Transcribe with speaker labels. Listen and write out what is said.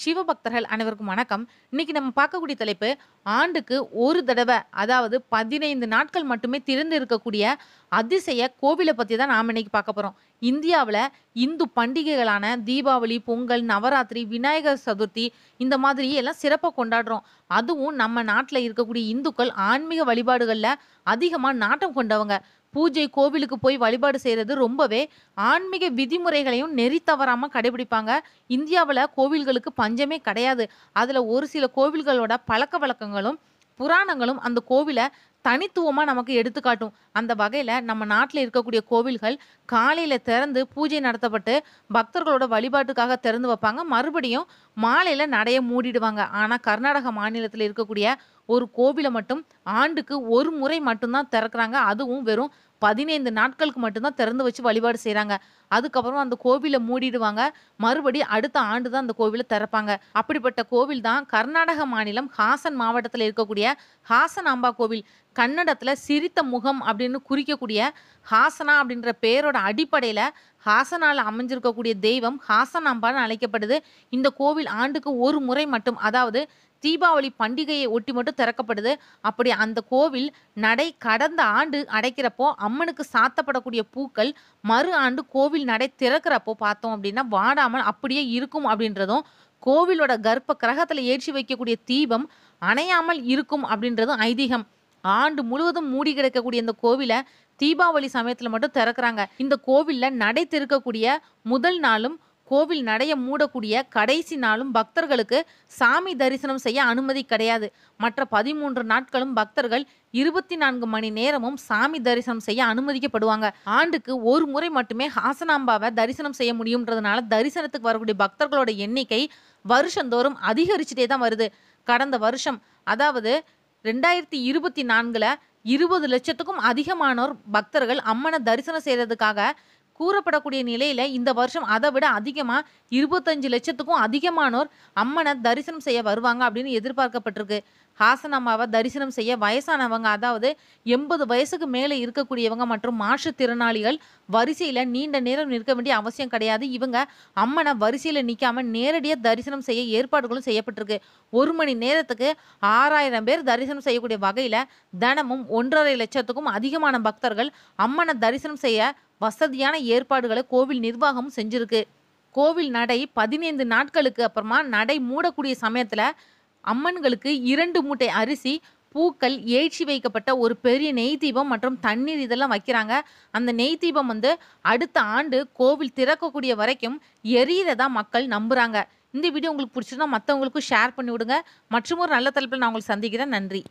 Speaker 1: சிவபக்தர்கள் அனைவருக்கும் வணக்கம். இன்னைக்கு நம்ம பார்க்கக்கூடிய தலைப்பு, ஆண்டுக்கு ஒரு தடவ, அதாவது 15 நாட்கள் மட்டுமே திறந்து இருக்கக்கூடிய அதிசய கோவில பத்தி தான் நாம இன்னைக்கு பார்க்க போறோம். இந்தியாவுல இந்து பண்டிகைகளான தீபாவளி, பொங்கல், நவராத்திரி, விநாயகர் சதுர்த்தி இந்த மாதிரி எல்லாம் சிறப்பா கொண்டாடுறோம். அதுவும் நம்ம நாட்டுல இருக்கக்கூடிய இந்துக்கள் ஆன்மீக வழிபாடுகள்ல அதிகமா நாட்டம் கொண்டவங்க. பூஜை, கோவிலுக்கு போய் வழிபாடு செய்றது ரொம்பவே ஆன்மீக விதிமுறைகளையும் நெறி தவறாம கடைபிடிப்பாங்க. இந்தியாவுல கோவில்களுக்கு பஞ்சமே கிடையாது. அதுல ஒரு சில கோவில்களோட பழக்கவழக்கங்களும், புராணங்களும் அந்த கோவில தனித்துவமா நமக்கு எடுத்துக்காட்டும். அந்த வகையில நம்ம நாட்டுல இருக்கக்கூடிய கோவில்கள் காலையில திறந்து பூஜை நடத்தப்பட்டு, பக்தர்களோட வழிபாட்டுக்காக திறந்து வைப்பாங்க. மறுபடியும் மாலையில நடைய மூடிடுவாங்க. ஆனா கர்நாடக மாநிலத்தில இருக்கக்கூடிய ஒரு கோவில மட்டும் ஆண்டுக்கு ஒரு முறை மட்டும் தான் திறக்குறாங்க. அதுவும் வெறும் 15 நாட்களுக்கு மட்டும் தான் திறந்து வச்சு வழிபாடு செய்றாங்க. அதுக்கப்புறம் அந்த கோவில மூடிடுவாங்க. மறுபடியும் அடுத்த ஆண்டு தான் அந்த கோவில திறப்பாங்க. அப்படிப்பட்ட கோவில் தான் கர்நாடக மாநிலம் ஹாசன் மாவட்டத்தில இருக்கக்கூடிய ஹாசனாம்பா கோவில். கன்னடத்தில சிரித்த முகம் அப்படின்னு குறிக்கக்கூடிய ஹாசனா அப்படின்ற பெயரோட அடிப்படையில ஹாசனால அமைஞ்சிருக்கக்கூடிய தெய்வம் ஹாசனாம்பான்னு அழைக்கப்படுது. இந்த கோவில் ஆண்டுக்கு ஒரு முறை மட்டும், அதாவது தீபாவளி பண்டிகையை ஒட்டி மட்டும் திறக்கப்படுது. அப்படி அந்த கோவில் நடை கடந்த ஆண்டு அடைக்கிறப்போ அம்மனுக்கு சாத்தப்படக்கூடிய பூக்கள் மறு ஆண்டு கோவில் நடை திறக்கிறப்போ பார்த்தோம் அப்படின்னா வாடாமல் அப்படியே இருக்கும் அப்படின்றதும், கோவிலோட கர்ப்ப கிரகத்துல ஏற்றி வைக்கக்கூடிய தீபம் அணையாமல் இருக்கும் அப்படின்றதும் ஐதீகம். ஆண்டு முழுவதும் மூடி கிடக்கக்கூடிய இந்த கோவில தீபாவளி சமயத்துல மட்டும் திறக்கிறாங்க. இந்த கோவில்ல நடை திறக்கக்கூடிய முதல் நாளும், கோவில் நடைய மூடக்கூடிய கடைசி நாளும் பக்தர்களுக்கு சாமி தரிசனம் செய்ய அனுமதி கிடையாது. மற்ற 13 நாட்களும் பக்தர்கள் 24 மணி நேரமும் சாமி தரிசனம் செய்ய அனுமதிக்கப்படுவாங்க. ஆண்டுக்கு ஒரு முறை மட்டுமே ஹாசனாம்பாவை தரிசனம் செய்ய முடியும்ன்றதுனால தரிசனத்துக்கு வரக்கூடிய பக்தர்களோட எண்ணிக்கை வருஷந்தோறும் அதிகரிச்சுட்டே தான் வருது. கடந்த வருஷம், அதாவது 2024ல 20,00,000க்கும் அதிகமானோர் பக்தர்கள் அம்மனை தரிசனம் செய்யறதுக்காக கூறப்படக்கூடிய நிலையில இந்த வருஷம் அதை விட அதிகமா 25,00,000க்கும் அதிகமானோர் அம்மனை தரிசனம் செய்ய வருவாங்க அப்படின்னு எதிர்பார்க்கப்பட்டிருக்கு. ஹாசனாம்பாவை தரிசனம் செய்ய வயசானவங்க, அதாவது 80 வயசுக்கு மேலே இருக்கக்கூடியவங்க மற்றும் மாற்றுத்திறனாளிகள் வரிசையில நீண்ட நேரம் நிற்க வேண்டிய அவசியம் கிடையாது. இவங்க அம்மனை வரிசையில நிக்காம நேரடியா தரிசனம் செய்ய ஏற்பாடுகளும் செய்யப்பட்டிருக்கு. 1 மணி நேரத்துக்கு 6,000 பேர் தரிசனம் செய்யக்கூடிய வகையில தினமும் 1,50,000க்கும் அதிகமான பக்தர்கள் அம்மனை தரிசனம் செய்ய வசதியான ஏற்பாடுகளை கோவில் நிர்வாகம் செஞ்சிருக்கு. கோவில் நடை 15 நாட்களுக்கு அப்புறமா நடை மூடக்கூடிய சமயத்துல அம்மன்களுக்கு 2 மூட்டை அரிசி, பூக்கள், ஏற்றி வைக்கப்பட்ட ஒரு பெரிய நெய் தீபம் மற்றும் தண்ணீர் இதெல்லாம் வைக்கிறாங்க. அந்த நெய் தீபம் அடுத்த ஆண்டு கோவில் திறக்கக்கூடிய வரைக்கும் எரியறதா மக்கள் நம்புறாங்க. இந்த வீடியோ உங்களுக்கு பிடிச்சிருந்தா மற்றவங்களுக்கும் ஷேர் பண்ணி விடுங்க. மற்றும் ஒரு நல்ல தலைப்பில் நான் உங்களை சந்திக்கிறேன். நன்றி.